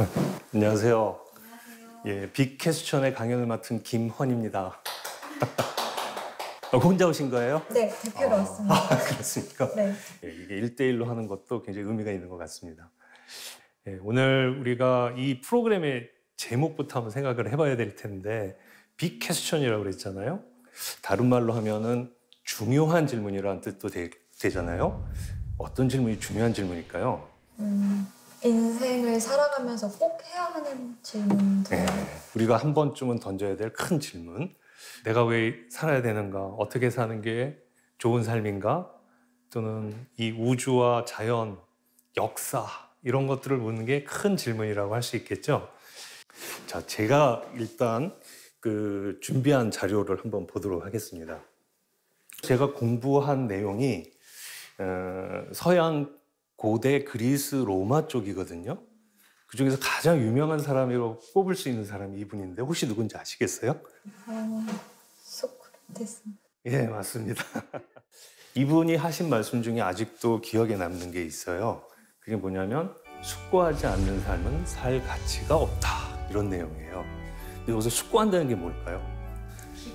안녕하세요. 안녕하세요. 예, 빅퀘스천의 강연을 맡은 김헌입니다. 혼자 오신 거예요? 네, 대표로 왔습니다. 그렇습니까? 네. 예, 이게 1대1로 하는 것도 굉장히 의미가 있는 것 같습니다. 예, 오늘 우리가 이 프로그램의 제목부터 한번 생각을 해봐야 될 텐데, 빅퀘스천이라고 그랬잖아요. 다른 말로 하면은 중요한 질문이라는 뜻도 되잖아요. 어떤 질문이 중요한 질문일까요? 인생을 살아가면서 꼭 해야 하는 질문들. 네, 우리가 한 번쯤은 던져야 될 큰 질문. 내가 왜 살아야 되는가? 어떻게 사는 게 좋은 삶인가? 또는 이 우주와 자연, 역사 이런 것들을 묻는 게 큰 질문이라고 할 수 있겠죠. 자, 제가 일단 준비한 자료를 한번 보도록 하겠습니다. 제가 공부한 내용이 서양 고대 그리스 로마 쪽이거든요. 그중에서 가장 유명한 사람으로 꼽을 수 있는 사람이 이분인데 혹시 누군지 아시겠어요? 소크라테스. 예, 맞습니다. 이분이 하신 말씀 중에 아직도 기억에 남는 게 있어요. 그게 뭐냐면 숙고하지 않는 삶은 살 가치가 없다. 이런 내용이에요. 근데 여기서 숙고한다는 게 뭘까요?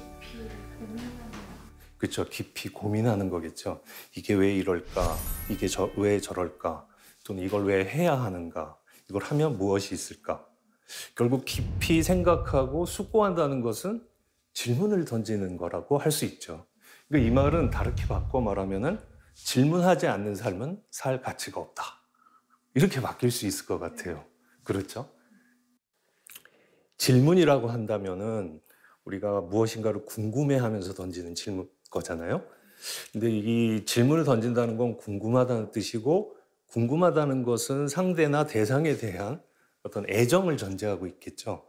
깊이 고민하는 그렇죠. 깊이 고민하는 거겠죠. 이게 왜 이럴까? 이게 왜 저럴까? 또는 이걸 왜 해야 하는가? 이걸 하면 무엇이 있을까? 결국 깊이 생각하고 숙고한다는 것은 질문을 던지는 거라고 할 수 있죠. 그러니까 이 말은 다르게 바꿔 말하면은 질문하지 않는 삶은 살 가치가 없다. 이렇게 바뀔 수 있을 것 같아요. 그렇죠? 질문이라고 한다면은 우리가 무엇인가를 궁금해하면서 던지는 질문 거잖아요. 근데 이 질문을 던진다는 건 궁금하다는 뜻이고, 궁금하다는 것은 상대나 대상에 대한 어떤 애정을 전제하고 있겠죠.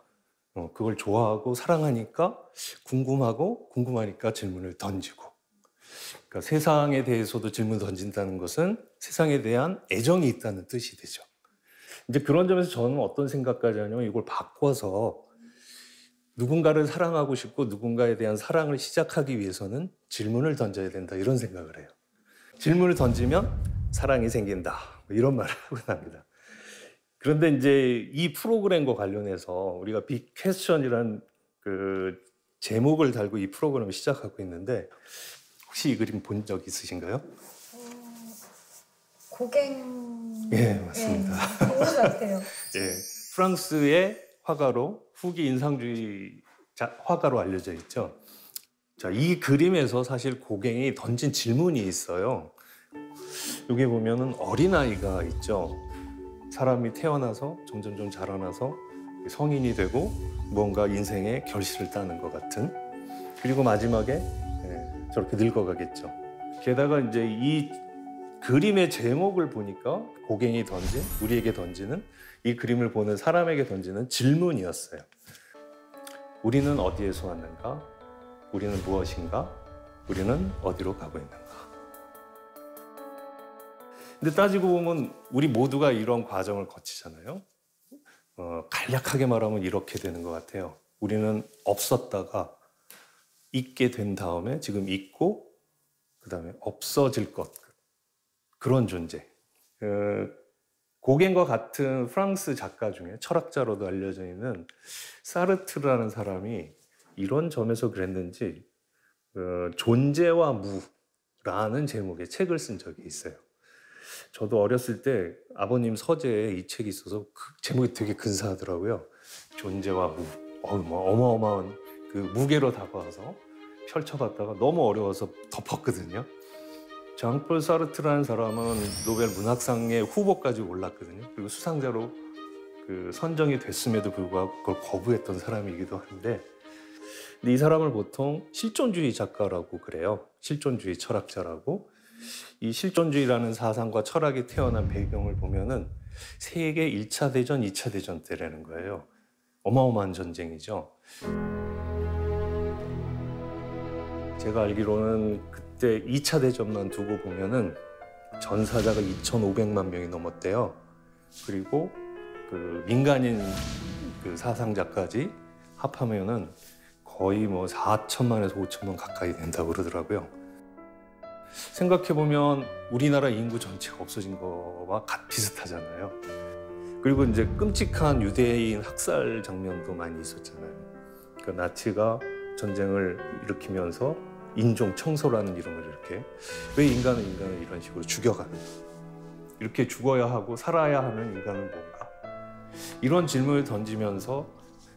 그걸 좋아하고 사랑하니까 궁금하고 궁금하니까 질문을 던지고. 그러니까 세상에 대해서도 질문을 던진다는 것은 세상에 대한 애정이 있다는 뜻이 되죠. 이제 그런 점에서 저는 어떤 생각까지 하냐면 이걸 바꿔서 누군가를 사랑하고 싶고 누군가에 대한 사랑을 시작하기 위해서는 질문을 던져야 된다 이런 생각을 해요. 질문을 던지면 사랑이 생긴다 이런 말을 하고 합니다. 그런데 이제 이 프로그램과 관련해서 우리가 빅퀘스천이라는 제목을 달고 이 프로그램을 시작하고 있는데 혹시 이 그림 본 적 있으신가요? 고갱. 예, 맞습니다. 본것 같아요. 예, 프랑스의 화가로 후기 인상주의 화가로 알려져 있죠. 자, 이 그림에서 사실 고갱이 던진 질문이 있어요. 여기 보면은 어린아이가 있죠. 사람이 태어나서 점점 자라나서 성인이 되고 뭔가 인생의 결실을 따는 것 같은. 그리고 마지막에 저렇게 늙어가겠죠. 게다가 이제 이 그림의 제목을 보니까 고갱이 우리에게 던지는 이 그림을 보는 사람에게 던지는 질문이었어요. 우리는 어디에서 왔는가? 우리는 무엇인가? 우리는 어디로 가고 있는가? 근데 따지고 보면 우리 모두가 이런 과정을 거치잖아요. 간략하게 말하면 이렇게 되는 것 같아요. 우리는 없었다가 있게 된 다음에 지금 있고 그 다음에 없어질 것. 그런 존재. 고갱과 같은 프랑스 작가 중에 철학자로도 알려져 있는 사르트르라는 사람이 이런 점에서 그랬는지 존재와 무라는 제목의 책을 쓴 적이 있어요. 저도 어렸을 때 아버님 서재에 이 책이 있어서 그 제목이 되게 근사하더라고요. 존재와 무. 뭐 어마어마한 그 무게로 다가와서 펼쳐봤다가 너무 어려워서 덮었거든요. 장폴 사르트라는 사람은 노벨 문학상의 후보까지 올랐거든요. 그리고 수상자로 선정이 됐음에도 불구하고 그걸 거부했던 사람이기도 한데, 근데 이 사람을 보통 실존주의 작가라고 그래요. 실존주의 철학자라고. 이 실존주의라는 사상과 철학이 태어난 배경을 보면은 세계 1차 대전, 2차 대전 때라는 거예요. 어마어마한 전쟁이죠. 제가 알기로는 그때 2차 대전만 두고 보면은 전사자가 2,500만 명이 넘었대요. 그리고 민간인 사상자까지 합하면은 거의 뭐 4천만에서 5천만 가까이 된다고 그러더라고요. 생각해보면 우리나라 인구 전체가 없어진 거와 비슷하잖아요. 그리고 이제 끔찍한 유대인 학살 장면도 많이 있었잖아요. 그 나치가 전쟁을 일으키면서 인종 청소라는 이름을 이렇게 왜 인간은 인간을 이런 식으로 죽여가는 이렇게 죽어야 하고 살아야 하는 인간은 뭔가 이런 질문을 던지면서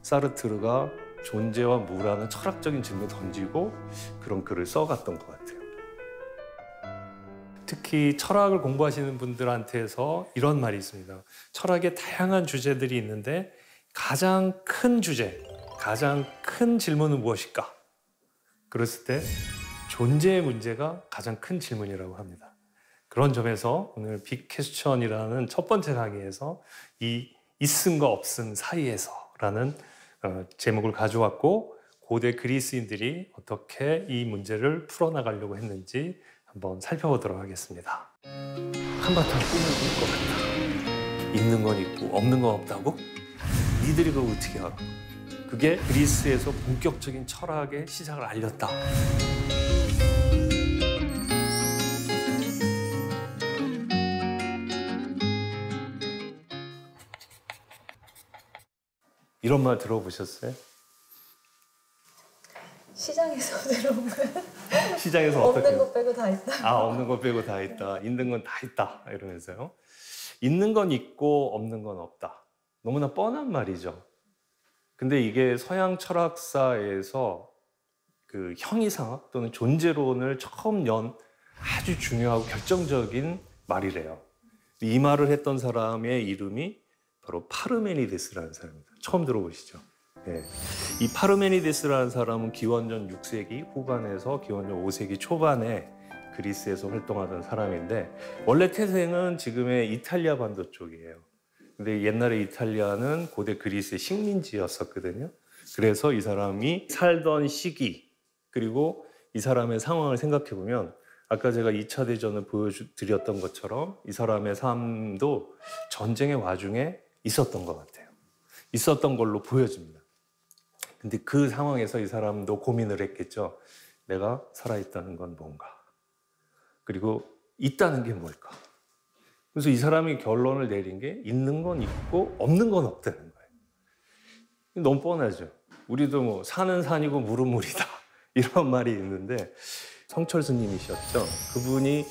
사르트르가 존재와 무라는 철학적인 질문을 던지고 그런 글을 써갔던 것 같아요. 특히 철학을 공부하시는 분들한테서 이런 말이 있습니다. 철학에 다양한 주제들이 있는데 가장 큰 주제, 가장 큰 질문은 무엇일까? 그랬을 때 존재의 문제가 가장 큰 질문이라고 합니다. 그런 점에서 오늘 빅 퀘스천이라는 첫 번째 강의에서 이 있음과 없음 사이에서라는 제목을 가져왔고 고대 그리스인들이 어떻게 이 문제를 풀어나가려고 했는지 한번 살펴보도록 하겠습니다. 한바탕 꿈을 꿀 것 같다. 있는 건 있고 없는 건 없다고? 니들이 그걸 어떻게 알아? 그게 그리스에서 본격적인 철학의 시작을 알렸다. 이런 말 들어보셨어요? 시장에서 들어온 거예요? 시장에서 어떻게? 없는 거 빼고 다 있다. 아, 없는 거 빼고 다 있다. 있는 건 다 있다. 이러면서요. 있는 건 있고 없는 건 없다. 너무나 뻔한 말이죠. 근데 이게 서양 철학사에서 그 형이상학 또는 존재론을 처음 연 아주 중요하고 결정적인 말이래요. 이 말을 했던 사람의 이름이 바로 파르메니데스라는 사람입니다. 처음 들어보시죠? 네. 이 파르메니데스라는 사람은 기원전 6세기 후반에서 기원전 5세기 초반에 그리스에서 활동하던 사람인데 원래 태생은 지금의 이탈리아 반도 쪽이에요. 근데 옛날에 이탈리아는 고대 그리스의 식민지였었거든요. 그래서 이 사람이 살던 시기 그리고 이 사람의 상황을 생각해 보면 아까 제가 2차 대전을 보여드렸던 것처럼 이 사람의 삶도 전쟁의 와중에 있었던 것 같아요. 있었던 걸로 보여집니다. 근데 그 상황에서 이 사람도 고민을 했겠죠. 내가 살아있다는 건 뭔가? 그리고 있다는 게 뭘까? 그래서 이 사람이 결론을 내린 게 있는 건 있고 없는 건 없다는 거예요. 너무 뻔하죠. 우리도 뭐 산은 산이고 물은 물이다 이런 말이 있는데 성철 스님이셨죠. 그분이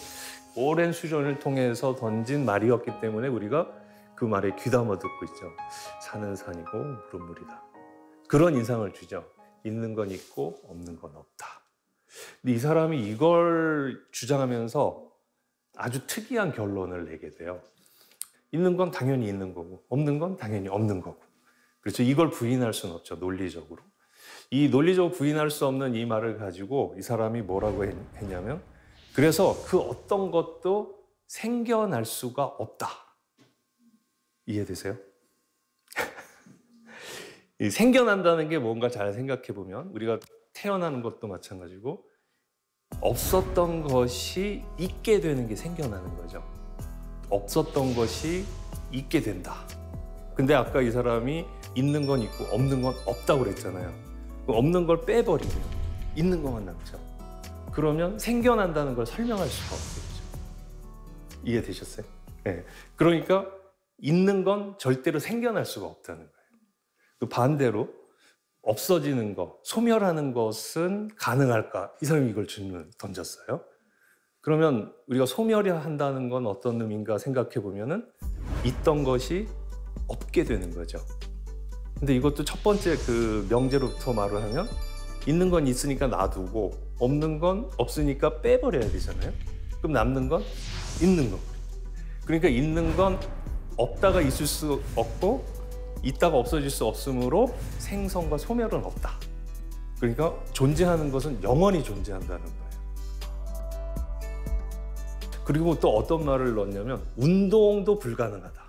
오랜 수련을 통해서 던진 말이었기 때문에 우리가 그 말에 귀담아 듣고 있죠. 산은 산이고 물은 물이다. 그런 인상을 주죠. 있는 건 있고 없는 건 없다. 근데 이 사람이 이걸 주장하면서 아주 특이한 결론을 내게 돼요. 있는 건 당연히 있는 거고 없는 건 당연히 없는 거고. 그렇죠. 이걸 부인할 수는 없죠. 논리적으로. 이 논리적으로 부인할 수 없는 이 말을 가지고 이 사람이 뭐라고 했냐면 그래서 그 어떤 것도 생겨날 수가 없다. 이해되세요? 생겨난다는 게 뭔가 잘 생각해 보면 우리가 태어나는 것도 마찬가지고 없었던 것이 있게 되는 게 생겨나는 거죠. 없었던 것이 있게 된다. 근데 아까 이 사람이 있는 건 있고 없는 건 없다고 그랬잖아요. 없는 걸 빼버리고 있는 것만 남죠. 그러면 생겨난다는 걸 설명할 수가 없겠죠. 이해되셨어요? 네. 그러니까 있는 건 절대로 생겨날 수가 없다는 거예요. 그 반대로 없어지는 것, 소멸하는 것은 가능할까? 이 사람이 이걸 질문 던졌어요. 그러면 우리가 소멸한다는 건 어떤 의미인가 생각해 보면은 있던 것이 없게 되는 거죠. 근데 이것도 첫 번째 그 명제로부터 말을 하면 있는 건 있으니까 놔두고 없는 건 없으니까 빼버려야 되잖아요. 그럼 남는 건 있는 거. 그러니까 있는 건 없다가 있을 수 없고 있다가 없어질 수 없으므로 생성과 소멸은 없다. 그러니까 존재하는 것은 영원히 존재한다는 거예요. 그리고 또 어떤 말을 넣었냐면 운동도 불가능하다.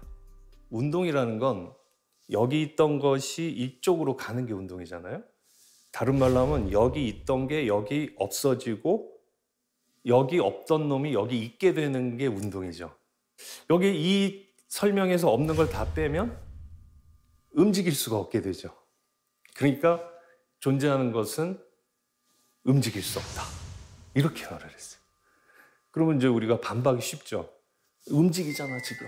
운동이라는 건 여기 있던 것이 이쪽으로 가는 게 운동이잖아요. 다른 말로 하면 여기 있던 게 여기 없어지고 여기 없던 놈이 여기 있게 되는 게 운동이죠. 여기 이 설명에서 없는 걸 다 빼면 움직일 수가 없게 되죠. 그러니까 존재하는 것은 움직일 수 없다. 이렇게 말을 했어요. 그러면 이제 우리가 반박이 쉽죠. 움직이잖아 지금.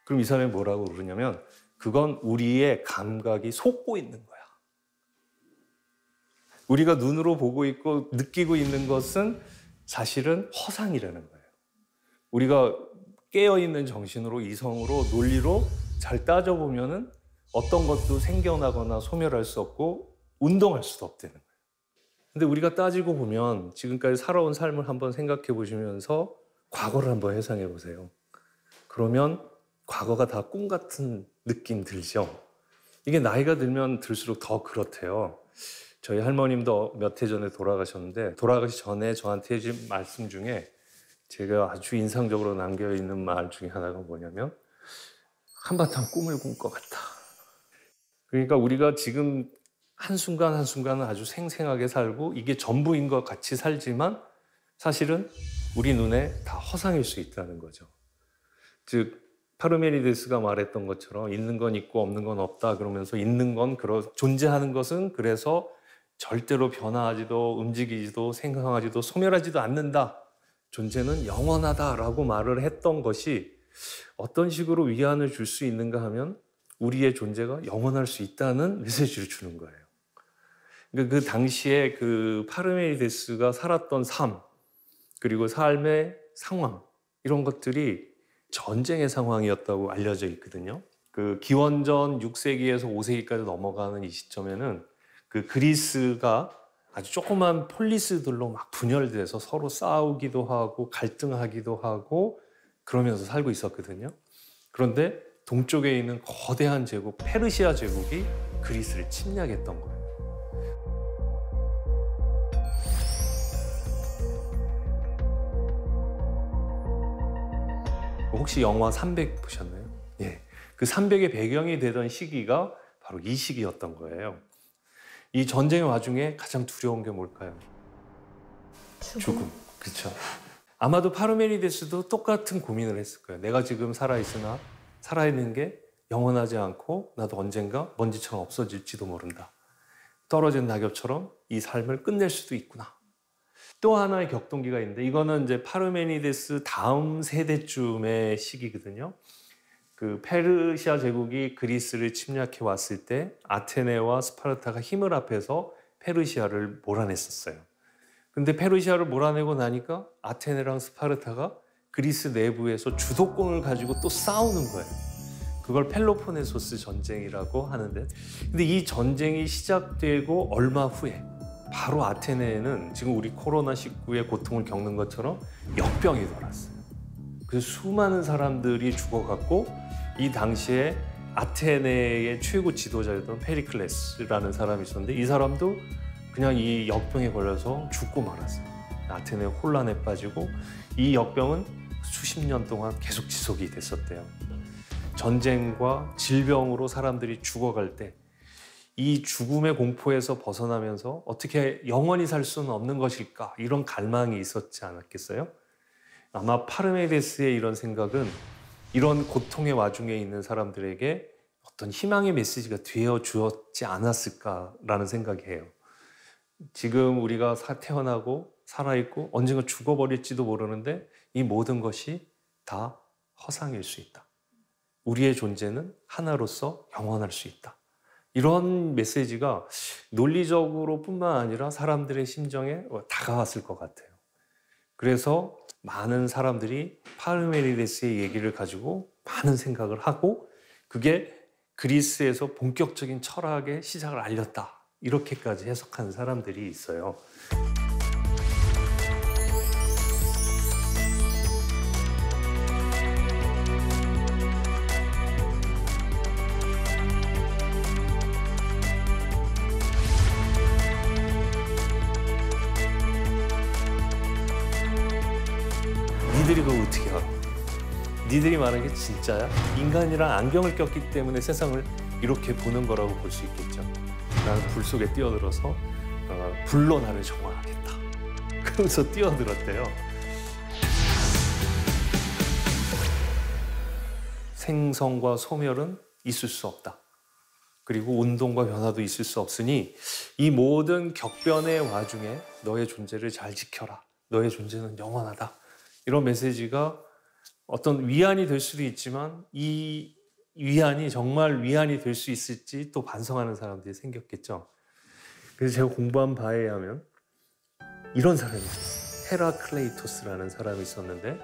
그럼 이 사람이 뭐라고 그러냐면 그건 우리의 감각이 속고 있는 거야. 우리가 눈으로 보고 있고 느끼고 있는 것은 사실은 허상이라는 거예요. 우리가 깨어있는 정신으로 이성으로 논리로 잘 따져보면은 어떤 것도 생겨나거나 소멸할 수 없고 운동할 수도 없다는 거예요. 근데 우리가 따지고 보면 지금까지 살아온 삶을 한번 생각해 보시면서 과거를 한번 회상해 보세요. 그러면 과거가 다 꿈 같은 느낌 들죠? 이게 나이가 들면 들수록 더 그렇대요. 저희 할머님도 몇 해 전에 돌아가셨는데 돌아가시 전에 저한테 해준 말씀 중에 제가 아주 인상적으로 남겨있는 말 중에 하나가 뭐냐면 한바탕 꿈을 꾼 것 같다. 그러니까 우리가 지금 한순간 한순간은 아주 생생하게 살고 이게 전부인 것 같이 살지만 사실은 우리 눈에 다 허상일 수 있다는 거죠. 즉 파르메니데스가 말했던 것처럼 있는 건 있고 없는 건 없다 그러면서 있는 건 존재하는 것은 그래서 절대로 변화하지도 움직이지도 생각하지도 소멸하지도 않는다. 존재는 영원하다라고 말을 했던 것이 어떤 식으로 위안을 줄 수 있는가 하면 우리의 존재가 영원할 수 있다는 메시지를 주는 거예요. 그러니까 그 당시에 그 파르메니데스가 살았던 삶 그리고 삶의 상황 이런 것들이 전쟁의 상황이었다고 알려져 있거든요. 그 기원전 6세기에서 5세기까지 넘어가는 이 시점에는 그 그리스가 아주 조그만 폴리스들로 막 분열돼서 서로 싸우기도 하고 갈등하기도 하고 그러면서 살고 있었거든요. 그런데 동쪽에 있는 거대한 제국 페르시아 제국이 그리스를 침략했던 거예요. 혹시 영화 300 보셨나요? 예. 그 300의 배경이 되던 시기가 바로 이 시기였던 거예요. 이 전쟁의 와중에 가장 두려운 게 뭘까요? 죽음. 그렇죠. 아마도 파르메니데스도 똑같은 고민을 했을 거예요. 내가 지금 살아있으나 살아있는 게 영원하지 않고 나도 언젠가 먼지처럼 없어질지도 모른다. 떨어진 낙엽처럼 이 삶을 끝낼 수도 있구나. 또 하나의 격동기가 있는데 이거는 이제 파르메니데스 다음 세대쯤의 시기거든요. 그 페르시아 제국이 그리스를 침략해 왔을 때 아테네와 스파르타가 힘을 합해서 페르시아를 몰아냈었어요. 근데 페르시아를 몰아내고 나니까 아테네랑 스파르타가 그리스 내부에서 주도권을 가지고 또 싸우는 거예요. 그걸 펠로폰네소스 전쟁이라고 하는데 근데 이 전쟁이 시작되고 얼마 후에 바로 아테네에는 지금 우리 코로나19의 고통을 겪는 것처럼 역병이 돌았어요. 그래서 수많은 사람들이 죽어갔고 이 당시에 아테네의 최고 지도자였던 페리클레스라는 사람이 있었는데 이 사람도 그냥 이 역병에 걸려서 죽고 말았어요. 아테네 혼란에 빠지고 이 역병은 수십 년 동안 계속 지속이 됐었대요. 전쟁과 질병으로 사람들이 죽어갈 때 이 죽음의 공포에서 벗어나면서 어떻게 영원히 살 수는 없는 것일까 이런 갈망이 있었지 않았겠어요? 아마 파르메데스의 이런 생각은 이런 고통의 와중에 있는 사람들에게 어떤 희망의 메시지가 되어 주었지 않았을까라는 생각이 해요. 지금 우리가 태어나고 살아있고 언젠가 죽어버릴지도 모르는데 이 모든 것이 다 허상일 수 있다. 우리의 존재는 하나로서 영원할 수 있다. 이런 메시지가 논리적으로 뿐만 아니라 사람들의 심정에 다가왔을 것 같아요. 그래서 많은 사람들이 파르메니데스의 얘기를 가지고 많은 생각을 하고 그게 그리스에서 본격적인 철학의 시작을 알렸다. 이렇게까지 해석하는 사람들이 있어요. 니들이 그걸 어떻게 알아? 니들이 말하는 게 진짜야? 인간이란 안경을 꼈기 때문에 세상을 이렇게 보는 거라고 볼 수 있겠죠. 나는 불 속에 뛰어들어서 불로 나를 정화하겠다. 그러면서 뛰어들었대요. 생성과 소멸은 있을 수 없다. 그리고 운동과 변화도 있을 수 없으니 이 모든 격변의 와중에 너의 존재를 잘 지켜라. 너의 존재는 영원하다. 이런 메시지가 어떤 위안이 될 수도 있지만 이 위안이 정말 위안이 될 수 있을지 또 반성하는 사람들이 생겼겠죠. 그래서 제가 공부한 바에 의하면 이런 사람이 있었어요. 헤라클레이토스라는 사람이 있었는데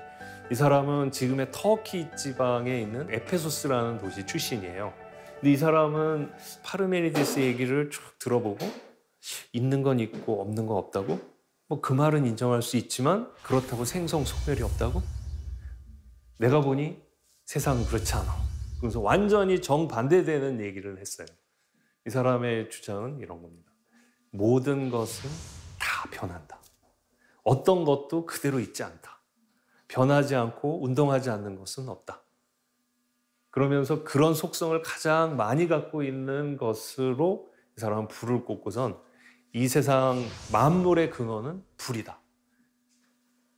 이 사람은 지금의 터키 지방에 있는 에페소스라는 도시 출신이에요. 근데 이 사람은 파르메니데스 얘기를 쭉 들어보고 있는 건 있고 없는 건 없다고? 뭐 그 말은 인정할 수 있지만 그렇다고 생성소멸이 없다고? 내가 보니 세상은 그렇지 않아. 그래서 완전히 정반대되는 얘기를 했어요. 이 사람의 주장은 이런 겁니다. 모든 것은 다 변한다. 어떤 것도 그대로 있지 않다. 변하지 않고 운동하지 않는 것은 없다. 그러면서 그런 속성을 가장 많이 갖고 있는 것으로 이 사람은 불을 꽂고선 이 세상 만물의 근원은 불이다.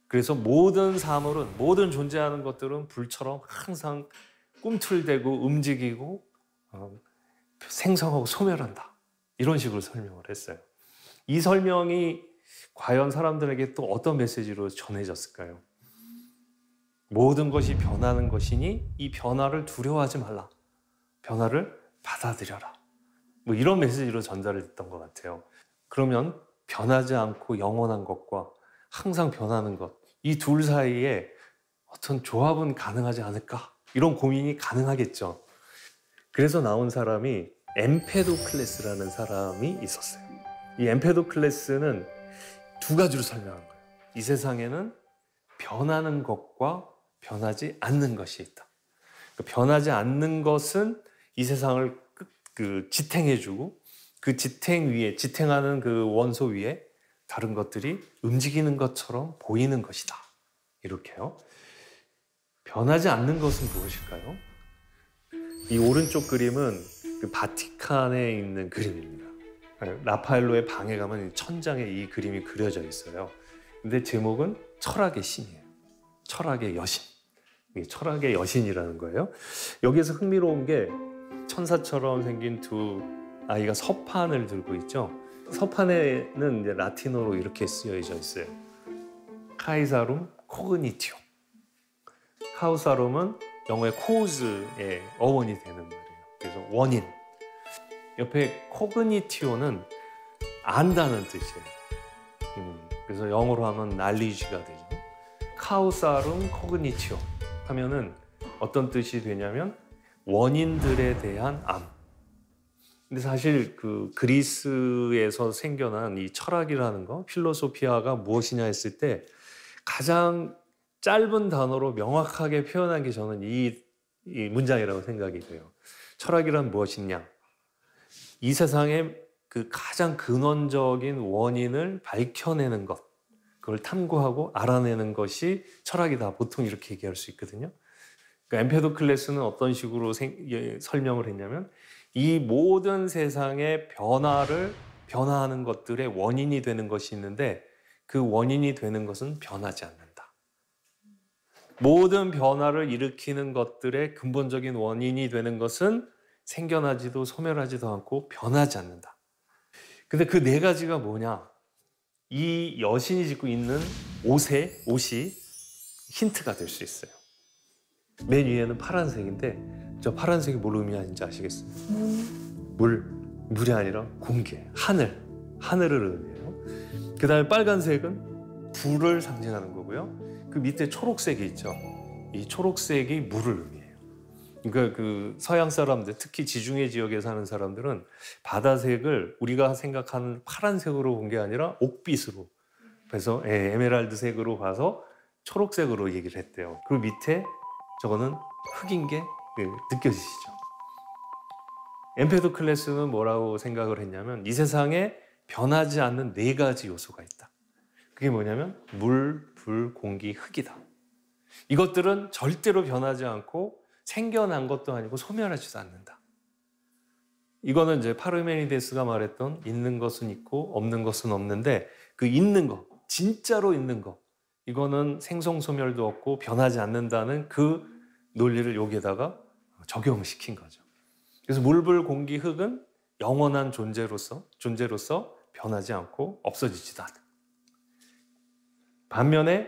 그래서 모든 사물은, 모든 존재하는 것들은 불처럼 항상 꿈틀대고 움직이고 생성하고 소멸한다. 이런 식으로 설명을 했어요. 이 설명이 과연 사람들에게 또 어떤 메시지로 전해졌을까요? 모든 것이 변하는 것이니 이 변화를 두려워하지 말라. 변화를 받아들여라. 뭐 이런 메시지로 전달을 했던 것 같아요. 그러면 변하지 않고 영원한 것과 항상 변하는 것, 이 둘 사이에 어떤 조합은 가능하지 않을까? 이런 고민이 가능하겠죠. 그래서 나온 사람이 엠페도클레스라는 사람이 있었어요. 이 엠페도클레스는 두 가지로 설명한 거예요. 이 세상에는 변하는 것과 변하지 않는 것이 있다. 그러니까 변하지 않는 것은 이 세상을 지탱해주고 그 지탱하는 그 원소 위에 다른 것들이 움직이는 것처럼 보이는 것이다. 이렇게요. 변하지 않는 것은 무엇일까요? 이 오른쪽 그림은 그 바티칸에 있는 그림입니다. 라파엘로의 방에 가면 천장에 이 그림이 그려져 있어요. 근데 제목은 철학의 신이에요. 철학의 여신. 이게 철학의 여신이라는 거예요. 여기에서 흥미로운 게 천사처럼 생긴 두 아이가 서판을 들고 있죠. 서판에는 이제 라틴어로 이렇게 쓰여져 있어요. 카이사룸 코그니티오. 카우사룸은 영어의 코우즈의 어원이 되는 말이에요. 그래서 원인. 옆에 코그니티오는 안다는 뜻이에요. 그래서 영어로 하면 knowledge가 되죠. 카우사룸 코그니티오 하면은 어떤 뜻이 되냐면 원인들에 대한 암. 근데 사실 그 그리스에서 생겨난 이 철학이라는 거, 필로소피아가 무엇이냐 했을 때 가장 짧은 단어로 명확하게 표현한 게 저는 이 문장이라고 생각이 돼요. 철학이란 무엇이냐? 이 세상의 그 가장 근원적인 원인을 밝혀내는 것, 그걸 탐구하고 알아내는 것이 철학이다. 보통 이렇게 얘기할 수 있거든요. 그러니까 엠페도클레스는 어떤 식으로 설명을 했냐면 이 모든 세상의 변화하는 것들의 원인이 되는 것이 있는데 그 원인이 되는 것은 변하지 않는다. 모든 변화를 일으키는 것들의 근본적인 원인이 되는 것은 생겨나지도 소멸하지도 않고 변하지 않는다. 근데 그 네 가지가 뭐냐? 이 여신이 짓고 있는 옷이 힌트가 될 수 있어요. 맨 위에는 파란색인데 저 파란색이 뭘 의미하는지 아시겠어요? 물이 아니라 공기, 하늘을 의미해요. 그 다음에 빨간색은 불을 상징하는 거고요. 그 밑에 초록색이 있죠. 이 초록색이 물을 의미해요. 그러니까 그 서양 사람들, 특히 지중해 지역에 사는 사람들은 바다색을 우리가 생각하는 파란색으로 본 게 아니라 옥빛으로, 그래서 에메랄드색으로 봐서 초록색으로 얘기를 했대요. 그 밑에 저거는 흙인 게 느껴지시죠? 엠페도클레스는 뭐라고 생각을 했냐면 이 세상에 변하지 않는 네 가지 요소가 있다. 그게 뭐냐면 물, 불, 공기, 흙이다. 이것들은 절대로 변하지 않고 생겨난 것도 아니고 소멸하지도 않는다. 이거는 이제 파르메니데스가 말했던 있는 것은 있고 없는 것은 없는데 그 있는 것, 진짜로 있는 것, 이거는 생성소멸도 없고 변하지 않는다는 그 논리를 여기에다가 적용시킨 거죠. 그래서 물, 불, 공기, 흙은 영원한 존재로서 변하지 않고 없어지지도 않아. 반면에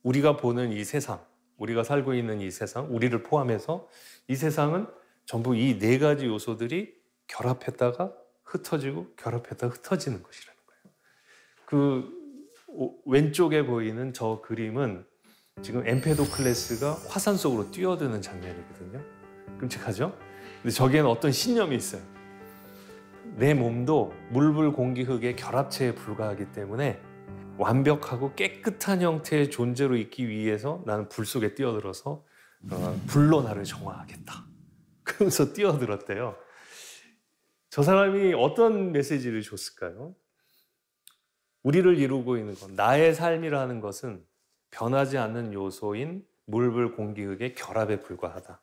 우리가 보는 이 세상, 우리가 살고 있는 이 세상, 우리를 포함해서 이 세상은 전부 이 네 가지 요소들이 결합했다가 흩어지고 결합했다가 흩어지는 것이라는 거예요. 왼쪽에 보이는 저 그림은 지금 엠페도클레스가 화산 속으로 뛰어드는 장면이거든요. 끔찍하죠? 근데 저기에는 어떤 신념이 있어요. 내 몸도 물불 공기 흙의 결합체에 불과하기 때문에 완벽하고 깨끗한 형태의 존재로 있기 위해서 나는 불 속에 뛰어들어서 불로 나를 정화하겠다. 그러면서 뛰어들었대요. 저 사람이 어떤 메시지를 줬을까요? 우리를 이루고 있는 것, 나의 삶이라는 것은 변하지 않는 요소인 물불 공기 흙의 결합에 불과하다.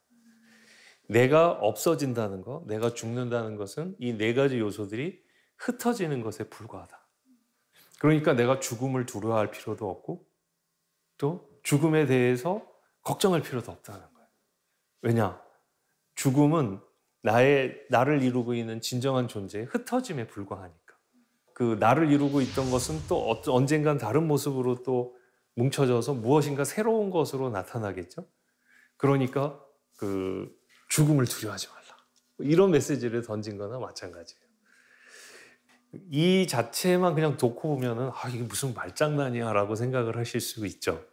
내가 없어진다는 것, 내가 죽는다는 것은 이 네 가지 요소들이 흩어지는 것에 불과하다. 그러니까 내가 죽음을 두려워할 필요도 없고 또 죽음에 대해서 걱정할 필요도 없다는 거예요. 왜냐? 죽음은 나를 이루고 있는 진정한 존재의 흩어짐에 불과하니까. 그 나를 이루고 있던 것은 또 언젠간 다른 모습으로 또 뭉쳐져서 무엇인가 새로운 것으로 나타나겠죠. 그러니까 그 죽음을 두려워하지 말라. 이런 메시지를 던진 거나 마찬가지예요. 이 자체만 그냥 놓고 보면은 이게 무슨 말장난이야 라고 생각을 하실 수 있죠.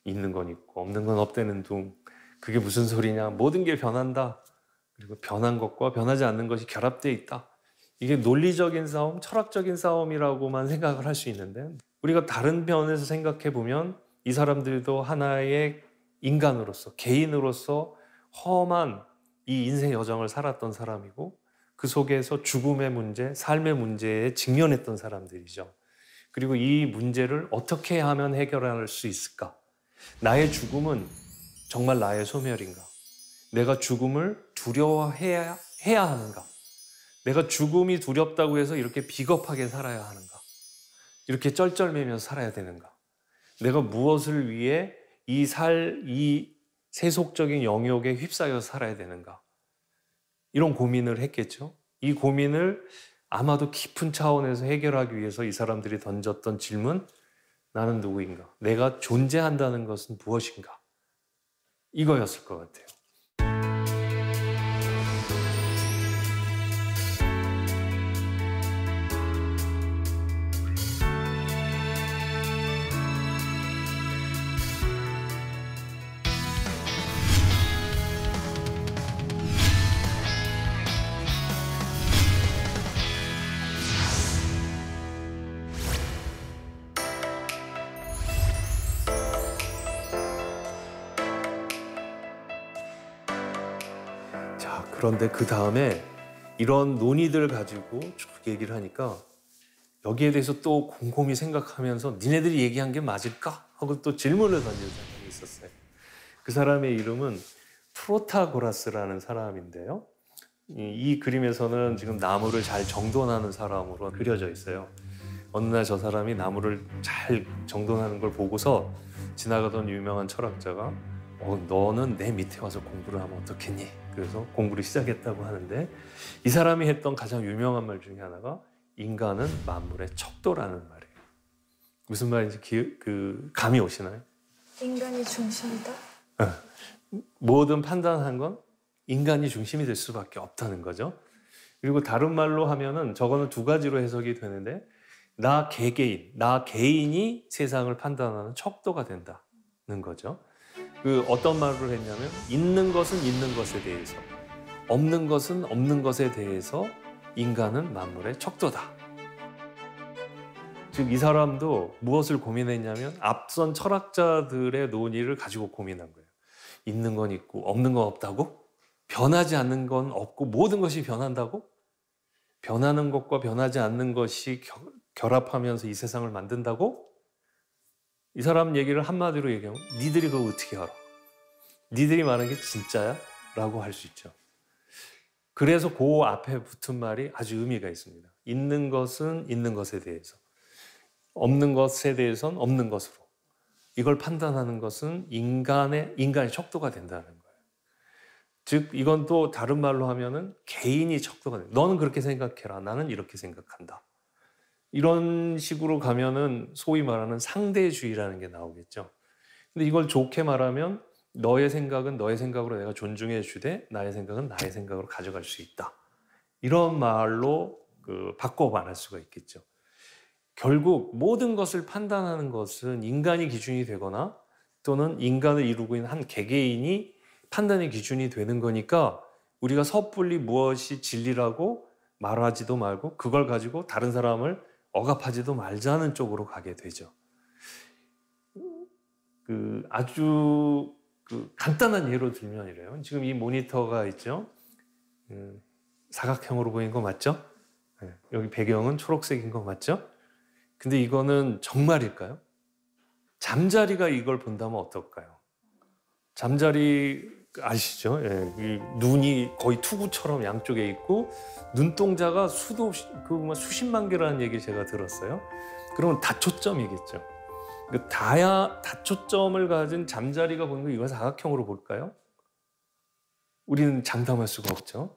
있는 건 있고 없는 건 없다는 둥. 그게 무슨 소리냐. 모든 게 변한다. 그리고 변한 것과 변하지 않는 것이 결합되어 있다. 이게 논리적인 싸움, 철학적인 싸움이라고만 생각을 할 수 있는데 우리가 다른 면에서 생각해 보면 이 사람들도 하나의 인간으로서, 개인으로서 험한 이 인생 여정을 살았던 사람이고 그 속에서 죽음의 문제, 삶의 문제에 직면했던 사람들이죠. 그리고 이 문제를 어떻게 하면 해결할 수 있을까? 나의 죽음은 정말 나의 소멸인가? 내가 죽음을 두려워해야 하는가? 내가 죽음이 두렵다고 해서 이렇게 비겁하게 살아야 하는가? 이렇게 쩔쩔매면서 살아야 되는가? 내가 무엇을 위해 이 세속적인 영역에 휩싸여 살아야 되는가? 이런 고민을 했겠죠. 이 고민을 아마도 깊은 차원에서 해결하기 위해서 이 사람들이 던졌던 질문, 나는 누구인가? 내가 존재한다는 것은 무엇인가? 이거였을 것 같아요. 그런데 그 다음에 이런 논의들 가지고 쭉 얘기를 하니까 여기에 대해서 또 곰곰이 생각하면서 니네들이 얘기한 게 맞을까? 하고 또 질문을 던진 사람이 있었어요. 그 사람의 이름은 프로타고라스라는 사람인데요. 이 그림에서는 지금 나무를 잘 정돈하는 사람으로 그려져 있어요. 어느 날 저 사람이 나무를 잘 정돈하는 걸 보고서 지나가던 유명한 철학자가 너는 내 밑에 와서 공부를 하면 어떻겠니? 그래서 공부를 시작했다고 하는데 이 사람이 했던 가장 유명한 말 중에 하나가 인간은 만물의 척도라는 말이에요. 무슨 말인지 감이 오시나요? 인간이 중심이다? 모든 판단한 건 인간이 중심이 될 수밖에 없다는 거죠. 그리고 다른 말로 하면은 저거는 두 가지로 해석이 되는데 나 개인이 세상을 판단하는 척도가 된다는 거죠. 어떤 말을 했냐면 있는 것은 있는 것에 대해서, 없는 것은 없는 것에 대해서 인간은 만물의 척도다. 즉 이 사람도 무엇을 고민했냐면 앞선 철학자들의 논의를 가지고 고민한 거예요. 있는 건 있고 없는 건 없다고? 변하지 않는 건 없고 모든 것이 변한다고? 변하는 것과 변하지 않는 것이 결합하면서 이 세상을 만든다고? 이 사람 얘기를 한마디로 얘기하면 니들이 그거 어떻게 알아? 니들이 말하는 게 진짜야? 라고 할 수 있죠. 그래서 그 앞에 붙은 말이 아주 의미가 있습니다. 있는 것은 있는 것에 대해서, 없는 것에 대해서는 없는 것으로. 이걸 판단하는 것은 인간의 척도가 된다는 거예요. 즉 이건 또 다른 말로 하면은 개인이 척도가 된다. 너는 그렇게 생각해라. 나는 이렇게 생각한다. 이런 식으로 가면은 소위 말하는 상대주의라는 게 나오겠죠. 근데 이걸 좋게 말하면 너의 생각은 너의 생각으로 내가 존중해 주되 나의 생각은 나의 생각으로 가져갈 수 있다. 이런 말로 바꿔 말할 수가 있겠죠. 결국 모든 것을 판단하는 것은 인간이 기준이 되거나 또는 인간을 이루고 있는 한 개개인이 판단의 기준이 되는 거니까 우리가 섣불리 무엇이 진리라고 말하지도 말고 그걸 가지고 다른 사람을 억압하지도 말자는 쪽으로 가게 되죠. 아주 간단한 예로 들면 이래요. 지금 이 모니터가 있죠. 사각형으로 보이는 거 맞죠? 네, 여기 배경은 초록색인 거 맞죠? 근데 이거는 정말일까요? 잠자리가 이걸 본다면 어떨까요? 잠자리 아시죠? 예, 이 눈이 거의 투구처럼 양쪽에 있고 눈동자가 수도 없이 수십만 개라는 얘기 제가 들었어요. 그러면 다초점이겠죠. 다초점을 가진 잠자리가 보는 거 이걸 사각형으로 볼까요? 우리는 장담할 수가 없죠.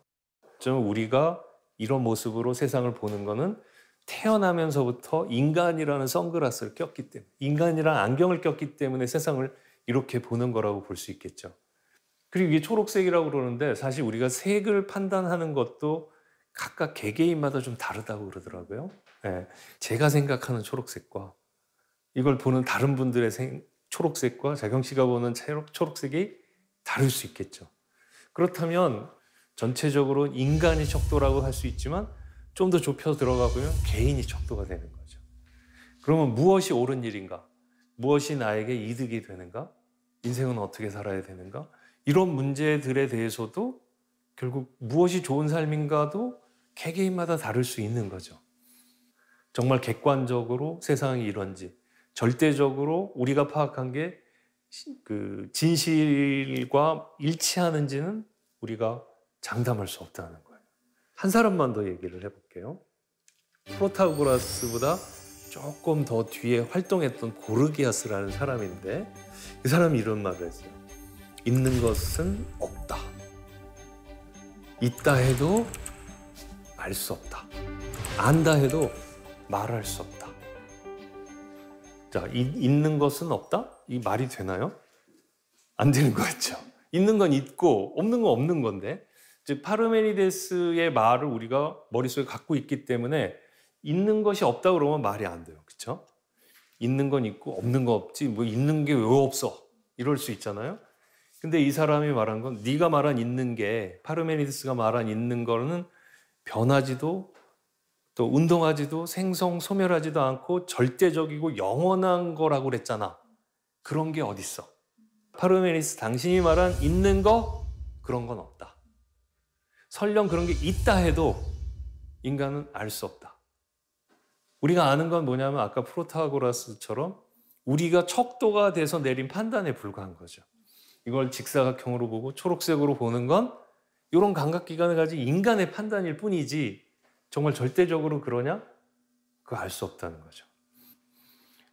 우리가 이런 모습으로 세상을 보는 거는 태어나면서부터 인간이라는 선글라스를 꼈기 때문에, 인간이라는 안경을 꼈기 때문에 세상을 이렇게 보는 거라고 볼 수 있겠죠. 그리고 이게 초록색이라고 그러는데 사실 우리가 색을 판단하는 것도 각각 개개인마다 좀 다르다고 그러더라고요. 네, 제가 생각하는 초록색과 이걸 보는 다른 분들의 초록색과 자경 씨가 보는 초록색이 다를 수 있겠죠. 그렇다면 전체적으로 인간이 척도라고 할 수 있지만 좀 더 좁혀 들어가 보면 개인이 척도가 되는 거죠. 그러면 무엇이 옳은 일인가? 무엇이 나에게 이득이 되는가? 인생은 어떻게 살아야 되는가? 이런 문제들에 대해서도 결국 무엇이 좋은 삶인가도 개개인마다 다를 수 있는 거죠. 정말 객관적으로 세상이 이런지 절대적으로 우리가 파악한 게 진실과 일치하는지는 우리가 장담할 수 없다는 거예요. 한 사람만 더 얘기를 해볼게요. 프로타고라스보다 조금 더 뒤에 활동했던 고르기아스라는 사람인데 이 사람이 이런 말을 했어요. 있는 것은 없다. 있다 해도 알 수 없다. 안다 해도 말할 수 없다. 자, 있는 것은 없다? 이 말이 되나요? 안 되는 거 같죠? 있는 건 있고 없는 건 없는 건데, 즉 파르메니데스의 말을 우리가 머릿속에 갖고 있기 때문에 있는 것이 없다 그러면 말이 안 돼요. 그렇죠? 있는 건 있고 없는 건 없지. 뭐 있는 게 왜 없어? 이럴 수 있잖아요. 근데 이 사람이 말한 건 네가 말한 있는 게 파르메니데스가 말한 있는 거는 변하지도 또 운동하지도 생성소멸하지도 않고 절대적이고 영원한 거라고 그랬잖아. 그런 게 어딨어? 파르메니데스 당신이 말한 있는 거 그런 건 없다. 설령 그런 게 있다 해도 인간은 알 수 없다. 우리가 아는 건 뭐냐면 아까 프로타고라스처럼 우리가 척도가 돼서 내린 판단에 불과한 거죠. 이걸 직사각형으로 보고 초록색으로 보는 건 이런 감각기관을 가진 인간의 판단일 뿐이지 정말 절대적으로 그러냐? 그거 알 수 없다는 거죠.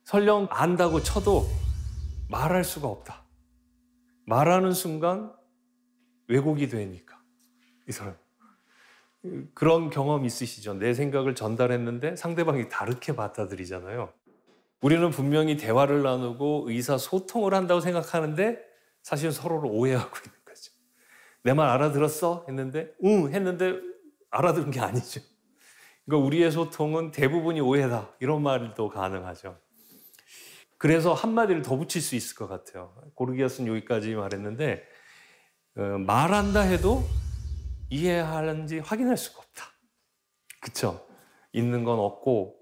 설령 안다고 쳐도 말할 수가 없다. 말하는 순간 왜곡이 되니까. 이 사람. 그런 경험 있으시죠? 내 생각을 전달했는데 상대방이 다르게 받아들이잖아요. 우리는 분명히 대화를 나누고 의사소통을 한다고 생각하는데 사실 서로를 오해하고 있는 거죠. 내 말 알아들었어? 했는데 응 했는데 알아들은 게 아니죠. 그러니까 우리의 소통은 대부분이 오해다. 이런 말도 가능하죠. 그래서 한마디를 더 붙일 수 있을 것 같아요. 고르기아스는 여기까지 말했는데 말한다 해도 이해하는지 확인할 수가 없다. 그렇죠? 있는 건 없고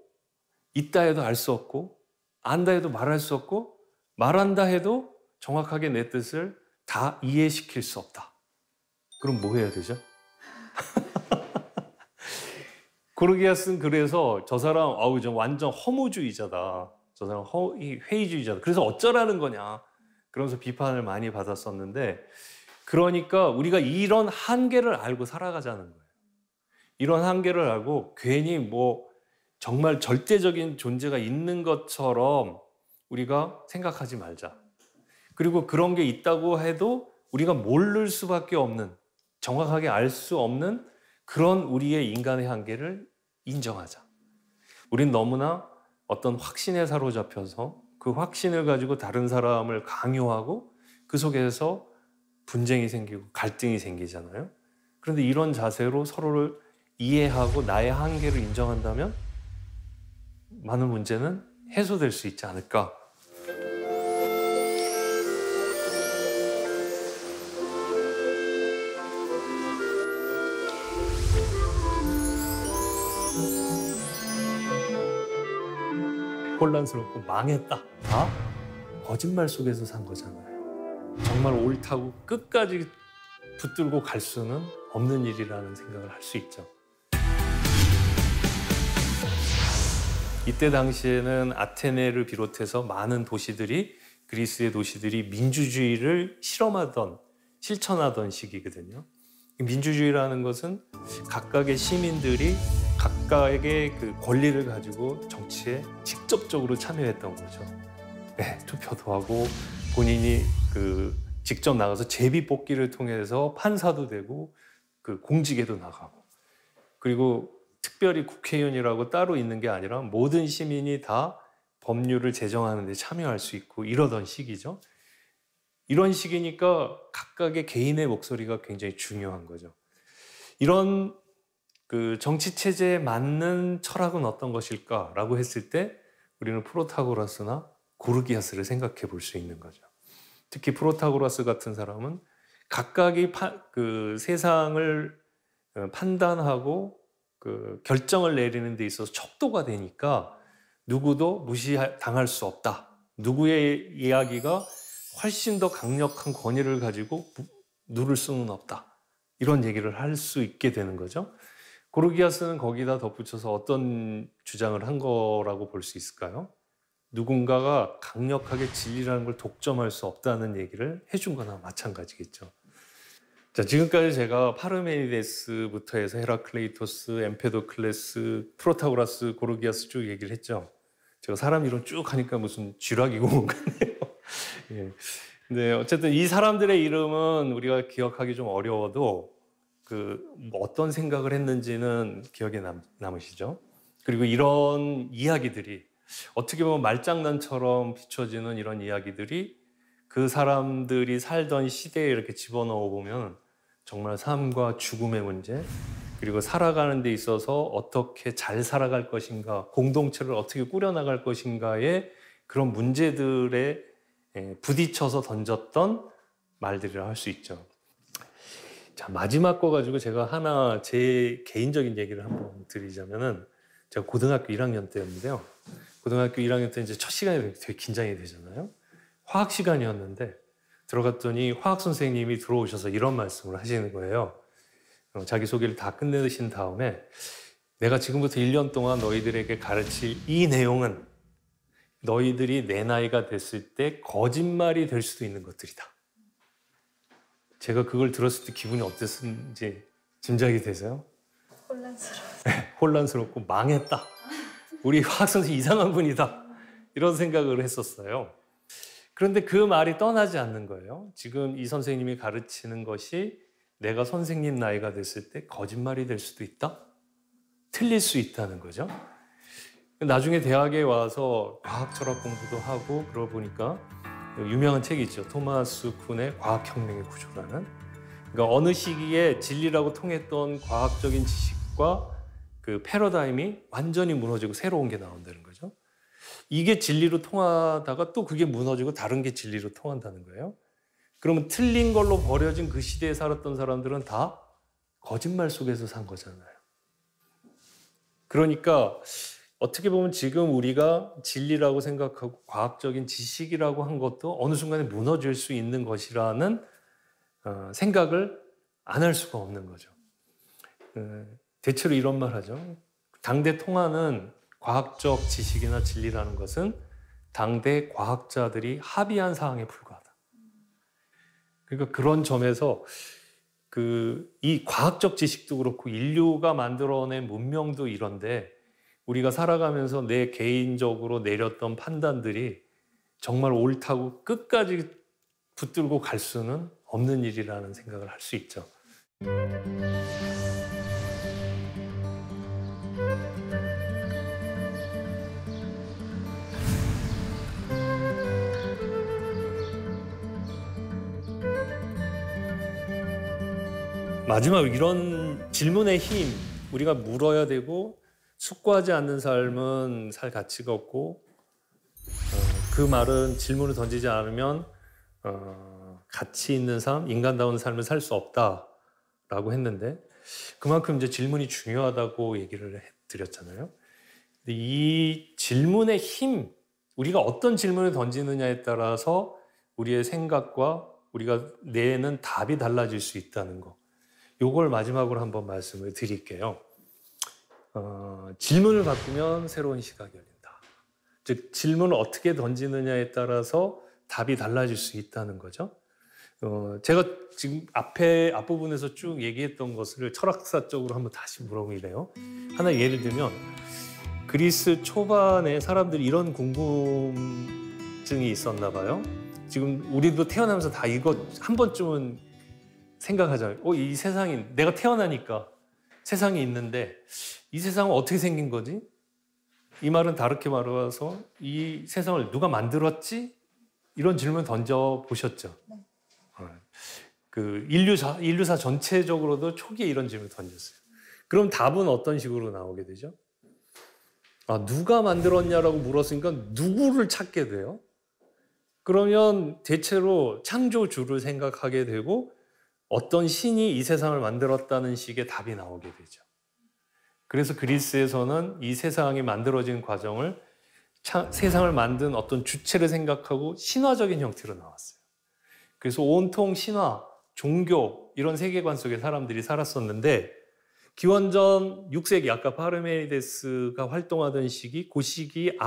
있다 해도 알 수 없고 안다 해도 말할 수 없고 말한다 해도 정확하게 내 뜻을 다 이해시킬 수 없다. 그럼 뭐 해야 되죠? 고르기아스는 그래서 저 사람 저 완전 허무주의자다. 저 사람 회의주의자다. 그래서 어쩌라는 거냐. 그러면서 비판을 많이 받았었는데 그러니까 우리가 이런 한계를 알고 살아가자는 거예요. 이런 한계를 알고 괜히 뭐 정말 절대적인 존재가 있는 것처럼 우리가 생각하지 말자. 그리고 그런 게 있다고 해도 우리가 모를 수밖에 없는, 정확하게 알 수 없는 그런 우리의 인간의 한계를 인정하자. 우린 너무나 어떤 확신에 사로잡혀서 그 확신을 가지고 다른 사람을 강요하고 그 속에서 분쟁이 생기고 갈등이 생기잖아요. 그런데 이런 자세로 서로를 이해하고 나의 한계를 인정한다면 많은 문제는 해소될 수 있지 않을까. 혼란스럽고 망했다. 다 거짓말 속에서 산 거잖아요. 정말 옳다고 끝까지 붙들고 갈 수는 없는 일이라는 생각을 할 수 있죠. 이때 당시에는 아테네를 비롯해서 많은 도시들이, 그리스의 도시들이 민주주의를 실천하던 시기거든요. 민주주의라는 것은 각각의 시민들이 각각의 그 권리를 가지고 정치에 직접적으로 참여했던 거죠. 네, 투표도 하고 본인이 직접 나가서 제비 뽑기를 통해서 판사도 되고 공직에도 나가고, 그리고 특별히 국회의원이라고 따로 있는 게 아니라 모든 시민이 다 법률을 제정하는 데 참여할 수 있고 이러던 시기죠. 이런 시기니까 각각의 개인의 목소리가 굉장히 중요한 거죠. 이런 정치 체제에 맞는 철학은 어떤 것일까라고 했을 때 우리는 프로타고라스나 고르기아스를 생각해 볼 수 있는 거죠. 특히 프로타고라스 같은 사람은 각각이 세상을 판단하고 결정을 내리는 데 있어서 척도가 되니까 누구도 무시당할 수 없다. 누구의 이야기가 훨씬 더 강력한 권위를 가지고 누를 수는 없다. 이런 얘기를 할 수 있게 되는 거죠. 고르기아스는 거기다 덧붙여서 어떤 주장을 한 거라고 볼 수 있을까요? 누군가가 강력하게 진리라는 걸 독점할 수 없다는 얘기를 해준 거나 마찬가지겠죠. 자, 지금까지 제가 파르메니데스부터 해서 헤라클레이토스, 엠페도클레스, 프로타고라스, 고르기아스 쭉 얘기를 했죠. 제가 사람 이름 쭉 하니까 무슨 쥐락이 고문 같네요. 예. 근데 어쨌든 이 사람들의 이름은 우리가 기억하기 좀 어려워도 뭐 어떤 생각을 했는지는 기억에 남으시죠? 그리고 이런 이야기들이 어떻게 보면 말장난처럼 비춰지는 이런 이야기들이 그 사람들이 살던 시대에 이렇게 집어넣어 보면 정말 삶과 죽음의 문제, 그리고 살아가는 데 있어서 어떻게 잘 살아갈 것인가, 공동체를 어떻게 꾸려나갈 것인가의 그런 문제들에 부딪혀서 던졌던 말들이라 할 수 있죠. 자, 마지막 거 가지고 제가 하나 제 개인적인 얘기를 한번 드리자면은, 제가 고등학교 1학년 때였는데요. 고등학교 1학년 때 이제 첫 시간이 되게 긴장이 되잖아요. 화학 시간이었는데 들어갔더니 화학 선생님이 들어오셔서 이런 말씀을 하시는 거예요. 자기소개를 다 끝내신 다음에 내가 지금부터 1년 동안 너희들에게 가르칠 이 내용은 너희들이 내 나이가 됐을 때 거짓말이 될 수도 있는 것들이다. 제가 그걸 들었을 때 기분이 어땠는지 짐작이 되세요? 혼란스럽고 망했다. 우리 화학 선생님 이상한 분이다. 이런 생각을 했었어요. 그런데 그 말이 떠나지 않는 거예요. 지금 이 선생님이 가르치는 것이 내가 선생님 나이가 됐을 때 거짓말이 될 수도 있다? 틀릴 수 있다는 거죠. 나중에 대학에 와서 과학 철학 공부도 하고 그러고 보니까 유명한 책이 있죠. 토마스 쿤의 과학혁명의 구조라는. 그러니까 어느 시기에 진리라고 통했던 과학적인 지식과 그 패러다임이 완전히 무너지고 새로운 게 나온다는 거죠. 이게 진리로 통하다가 또 그게 무너지고 다른 게 진리로 통한다는 거예요. 그러면 틀린 걸로 버려진 그 시대에 살았던 사람들은 다 거짓말 속에서 산 거잖아요. 그러니까 어떻게 보면 지금 우리가 진리라고 생각하고 과학적인 지식이라고 한 것도 어느 순간에 무너질 수 있는 것이라는 생각을 안 할 수가 없는 거죠. 대체로 이런 말 하죠. 당대 통하는 과학적 지식이나 진리라는 것은 당대 과학자들이 합의한 사항에 불과하다. 그러니까 그런 점에서 이 과학적 지식도 그렇고 인류가 만들어낸 문명도 이런데 우리가 살아가면서 내 개인적으로 내렸던 판단들이 정말 옳다고 끝까지 붙들고 갈 수는 없는 일이라는 생각을 할 수 있죠. 마지막 이런 질문의 힘, 우리가 물어야 되고 숙고하지 않는 삶은 살 가치가 없고 그 말은 질문을 던지지 않으면 가치 있는 삶, 인간다운 삶을 살 수 없다라고 했는데 그만큼 이제 질문이 중요하다고 얘기를 드렸잖아요. 근데 이 질문의 힘, 우리가 어떤 질문을 던지느냐에 따라서 우리의 생각과 우리가 내는 답이 달라질 수 있다는 거. 요걸 마지막으로 한번 말씀을 드릴게요. 질문을 바꾸면 새로운 시각이 열린다. 즉 질문을 어떻게 던지느냐에 따라서 답이 달라질 수 있다는 거죠. 제가 지금 앞부분에서 쭉 얘기했던 것을 철학사적으로 한번 다시 물어보래요. 하나 예를 들면 그리스 초반에 사람들이 이런 궁금증이 있었나 봐요. 지금 우리도 태어나면서 다 이거 한 번쯤은 생각하잖아요. 이 세상이 내가 태어나니까 세상이 있는데 이 세상은 어떻게 생긴 거지? 이 말은 다르게 말해서 이 세상을 누가 만들었지? 이런 질문 던져 보셨죠? 네. 그 인류사 전체적으로도 초기에 이런 질문을 던졌어요. 그럼 답은 어떤 식으로 나오게 되죠? 누가 만들었냐라고 물었으니까 누구를 찾게 돼요? 그러면 대체로 창조주를 생각하게 되고 어떤 신이 이 세상을 만들었다는 식의 답이 나오게 되죠. 그래서 그리스에서는 이 세상이 만들어진 과정을 세상을 만든 어떤 주체를 생각하고 신화적인 형태로 나왔어요. 그래서 온통 신화, 종교 이런 세계관 속에 사람들이 살았었는데 기원전 6세기 아까 파르메니데스가 활동하던 시기 그 시기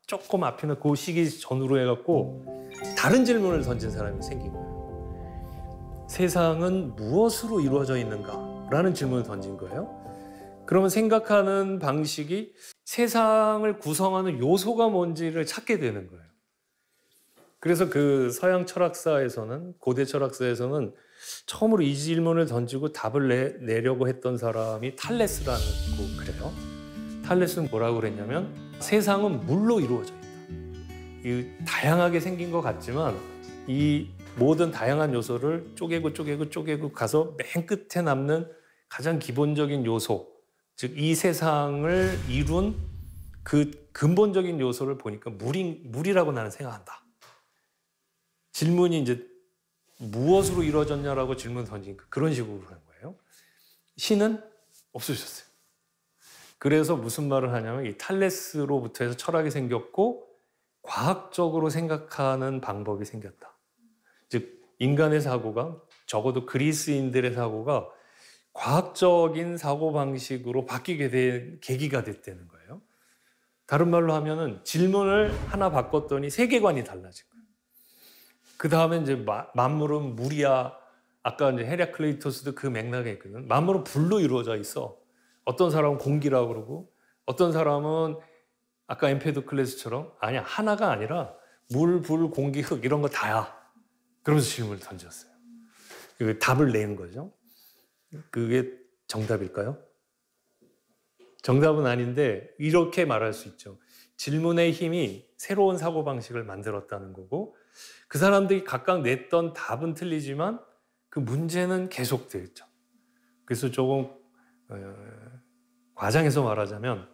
조금 앞이나 그 시기 전후로 해갖고 다른 질문을 던진 사람이 생긴 거예요. 세상은 무엇으로 이루어져 있는가? 라는 질문을 던진 거예요. 그러면 생각하는 방식이 세상을 구성하는 요소가 뭔지를 찾게 되는 거예요. 그래서 그 서양 철학사에서는 고대 철학사에서는 처음으로 이 질문을 던지고 답을 내려고 했던 사람이 탈레스라는 거 그래요. 탈레스는 뭐라고 그랬냐면 세상은 물로 이루어져 있다. 이 다양하게 생긴 것 같지만 이 모든 다양한 요소를 쪼개고 가서 맨 끝에 남는 가장 기본적인 요소, 즉 이 세상을 이룬 그 근본적인 요소를 보니까 물이라고 나는 생각한다. 질문이 이제 무엇으로 이루어졌냐라고 질문 던지니까 그런 식으로 하는 거예요. 신은 없어졌어요. 그래서 무슨 말을 하냐면 이 탈레스로부터 해서 철학이 생겼고 과학적으로 생각하는 방법이 생겼다. 즉 인간의 사고가 적어도 그리스인들의 사고가 과학적인 사고방식으로 바뀌게 된 계기가 됐다는 거예요. 다른 말로 하면은 질문을 하나 바꿨더니 세계관이 달라진 거예요. 그 다음에 이제 만물은 물이야. 아까 이제 헤라클레이토스도 그 맥락에 있거든. 만물은 불로 이루어져 있어. 어떤 사람은 공기라고 그러고 어떤 사람은 아까 엠페도클레스처럼 아니야 하나가 아니라 물, 불, 공기, 흙 이런 거 다야. 그러면서 질문을 던졌어요. 답을 내는 거죠. 그게 정답일까요? 정답은 아닌데 이렇게 말할 수 있죠. 질문의 힘이 새로운 사고방식을 만들었다는 거고 그 사람들이 각각 냈던 답은 틀리지만 그 문제는 계속되어 있죠. 그래서 조금 과장해서 말하자면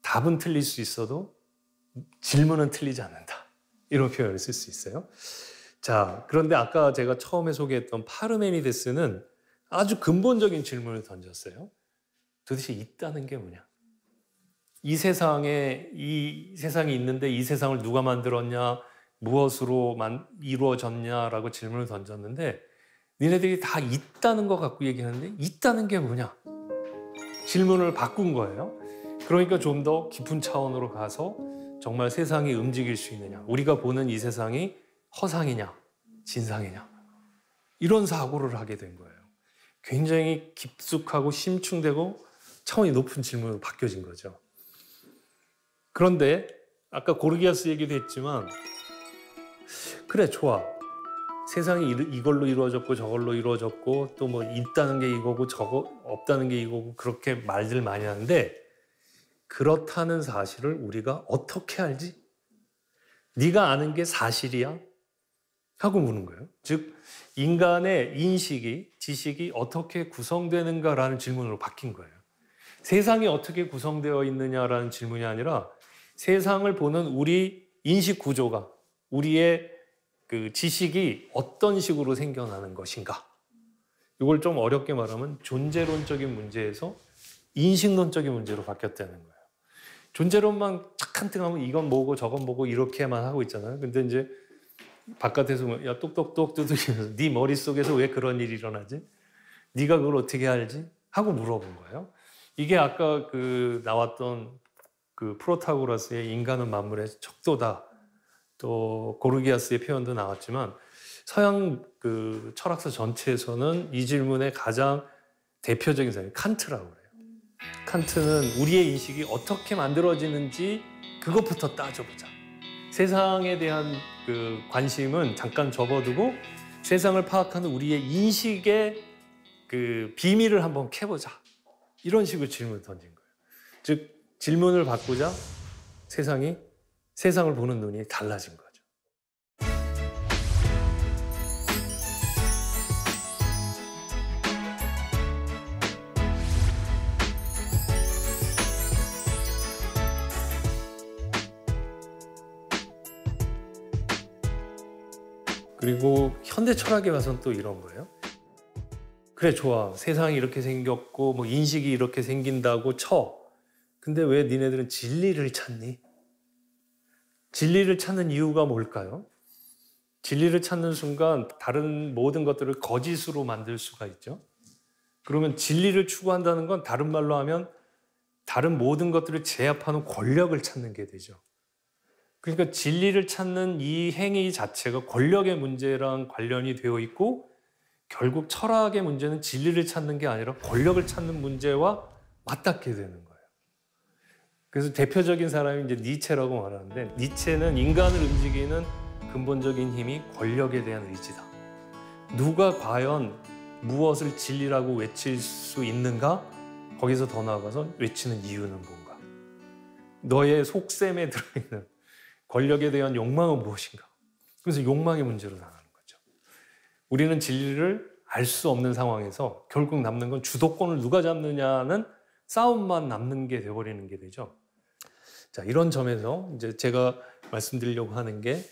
답은 틀릴 수 있어도 질문은 틀리지 않는다. 이런 표현을 쓸 수 있어요. 자, 그런데 아까 제가 처음에 소개했던 파르메니데스는 아주 근본적인 질문을 던졌어요. 도대체 있다는 게 뭐냐? 이 세상이 있는데 이 세상을 누가 만들었냐? 무엇으로 이루어졌냐라고 질문을 던졌는데 니네들이 다 있다는 것 갖고 얘기하는데 있다는 게 뭐냐? 질문을 바꾼 거예요. 그러니까 좀 더 깊은 차원으로 가서 정말 세상이 움직일 수 있느냐? 우리가 보는 이 세상이 허상이냐? 진상이냐? 이런 사고를 하게 된 거예요. 굉장히 깊숙하고 심층되고 차원이 높은 질문으로 바뀌어진 거죠. 그런데 아까 고르기아스 얘기도 했지만 그래 좋아. 세상이 이걸로 이루어졌고 저걸로 이루어졌고 또 뭐 있다는 게 이거고 저거 없다는 게 이거고 그렇게 말들 많이 하는데 그렇다는 사실을 우리가 어떻게 알지? 네가 아는 게 사실이야? 하고 묻는 거예요. 즉 인간의 인식이, 지식이 어떻게 구성되는가라는 질문으로 바뀐 거예요. 세상이 어떻게 구성되어 있느냐라는 질문이 아니라 세상을 보는 우리 인식 구조가, 우리의 그 지식이 어떤 식으로 생겨나는 것인가. 이걸 좀 어렵게 말하면 존재론적인 문제에서 인식론적인 문제로 바뀌었다는 거예요. 존재론만 착한등하면 이건 뭐고 저건 뭐고 이렇게만 하고 있잖아요. 근데 이제 바깥에서 야 똑똑똑 두드리면서 네 머릿속에서 왜 그런 일이 일어나지? 네가 그걸 어떻게 알지? 하고 물어본 거예요. 이게 아까 그 나왔던 그 프로타고라스의 인간은 만물의 척도다. 또 고르기아스의 표현도 나왔지만 서양 그 철학서 전체에서는 이 질문의 가장 대표적인 사람이 칸트라고 그래요. 칸트는 우리의 인식이 어떻게 만들어지는지 그것부터 따져보자. 세상에 대한 그 관심은 잠깐 접어두고 세상을 파악하는 우리의 인식의 그 비밀을 한번 캐보자. 이런 식으로 질문을 던진 거예요. 즉 질문을 바꾸자 세상을 보는 눈이 달라진 거죠. 그리고 현대 철학에 와서는 또 이런 거예요. 그래 좋아. 세상이 이렇게 생겼고 뭐 인식이 이렇게 생긴다고 쳐. 근데 왜 니네들은 진리를 찾니? 진리를 찾는 이유가 뭘까요? 진리를 찾는 순간 다른 모든 것들을 거짓으로 만들 수가 있죠. 그러면 진리를 추구한다는 건 다른 말로 하면 다른 모든 것들을 제압하는 권력을 찾는 게 되죠. 그러니까 진리를 찾는 이 행위 자체가 권력의 문제랑 관련이 되어 있고 결국 철학의 문제는 진리를 찾는 게 아니라 권력을 찾는 문제와 맞닿게 되는 거예요. 그래서 대표적인 사람이 이제 니체라고 말하는데 니체는 인간을 움직이는 근본적인 힘이 권력에 대한 의지다. 누가 과연 무엇을 진리라고 외칠 수 있는가? 거기서 더 나아가서 외치는 이유는 뭔가? 너의 속셈에 들어있는 권력에 대한 욕망은 무엇인가? 그래서 욕망의 문제로 나가는 거죠. 우리는 진리를 알 수 없는 상황에서 결국 남는 건 주도권을 누가 잡느냐는 싸움만 남는 게 되어버리는 게 되죠. 자, 이런 점에서 이제 제가 말씀드리려고 하는 게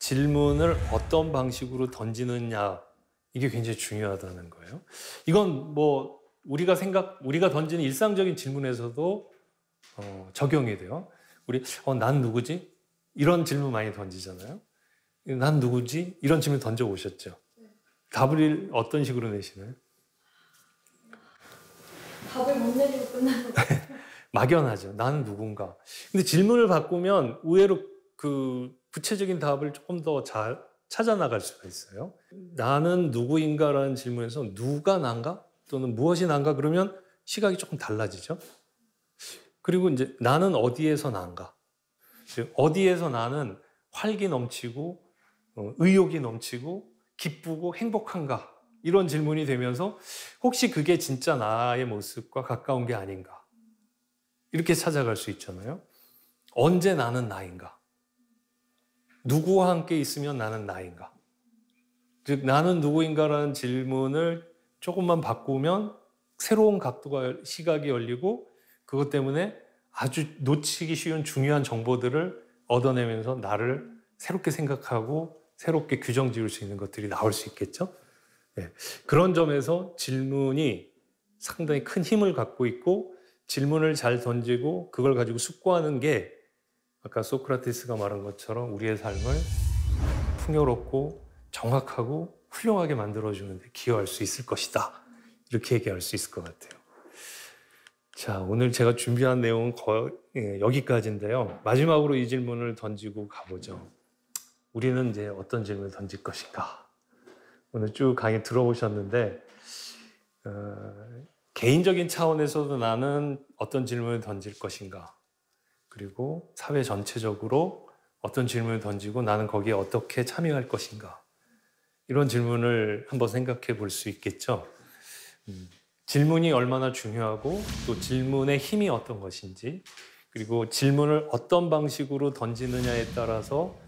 질문을 어떤 방식으로 던지느냐 이게 굉장히 중요하다는 거예요. 이건 뭐 우리가 던지는 일상적인 질문에서도 적용이 돼요. 우리 난 누구지? 이런 질문 많이 던지잖아요. 난 누구지? 이런 질문 던져보셨죠? 답을 어떤 식으로 내시나요? 답을 못 내리고 끝나는 거. 막연하죠. 나는 누군가. 근데 질문을 바꾸면 의외로 그 구체적인 답을 조금 더 잘 찾아 나갈 수가 있어요. 나는 누구인가라는 질문에서 누가 난가? 또는 무엇이 난가? 그러면 시각이 조금 달라지죠. 그리고 이제 나는 어디에서 난가? 어디에서 나는 활기 넘치고 의욕이 넘치고 기쁘고 행복한가? 이런 질문이 되면서 혹시 그게 진짜 나의 모습과 가까운 게 아닌가? 이렇게 찾아갈 수 있잖아요. 언제 나는 나인가? 누구와 함께 있으면 나는 나인가? 즉 나는 누구인가라는 질문을 조금만 바꾸면 새로운 각도가 시각이 열리고 그것 때문에 아주 놓치기 쉬운 중요한 정보들을 얻어내면서 나를 새롭게 생각하고 새롭게 규정 지을 수 있는 것들이 나올 수 있겠죠. 네. 그런 점에서 질문이 상당히 큰 힘을 갖고 있고 질문을 잘 던지고 그걸 가지고 숙고하는 게 아까 소크라테스가 말한 것처럼 우리의 삶을 풍요롭고 정확하고 훌륭하게 만들어주는 데 기여할 수 있을 것이다. 이렇게 얘기할 수 있을 것 같아요. 자, 오늘 제가 준비한 내용은 여기까지인데요. 마지막으로 이 질문을 던지고 가보죠. 우리는 이제 어떤 질문을 던질 것인가? 오늘 쭉 강의 들어보셨는데 개인적인 차원에서도 나는 어떤 질문을 던질 것인가? 그리고 사회 전체적으로 어떤 질문을 던지고 나는 거기에 어떻게 참여할 것인가? 이런 질문을 한번 생각해 볼 수 있겠죠. 질문이 얼마나 중요하고 또 질문의 힘이 어떤 것인지 그리고 질문을 어떤 방식으로 던지느냐에 따라서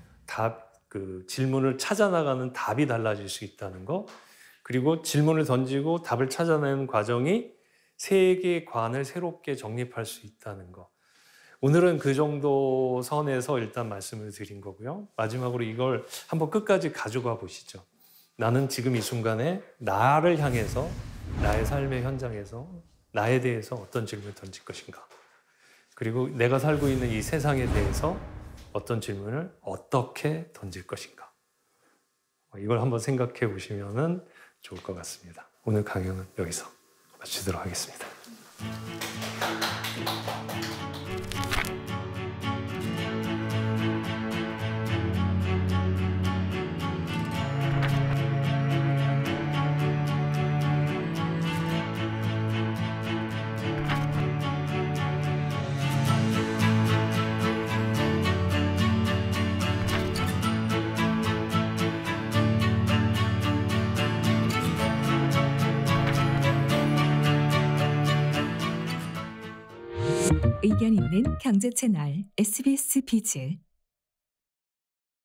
그 질문을 찾아나가는 답이 달라질 수 있다는 거, 그리고 질문을 던지고 답을 찾아내는 과정이 세계관을 새롭게 정립할 수 있다는 거. 오늘은 그 정도 선에서 일단 말씀을 드린 거고요. 마지막으로 이걸 한번 끝까지 가져가 보시죠. 나는 지금 이 순간에 나를 향해서, 나의 삶의 현장에서 나에 대해서 어떤 질문을 던질 것인가. 그리고 내가 살고 있는 이 세상에 대해서 어떤 질문을 어떻게 던질 것인가. 이걸 한번 생각해 보시면 좋을 것 같습니다. 오늘 강연은 여기서 마치도록 하겠습니다. 의견 있는 경제 채널 SBS 비즈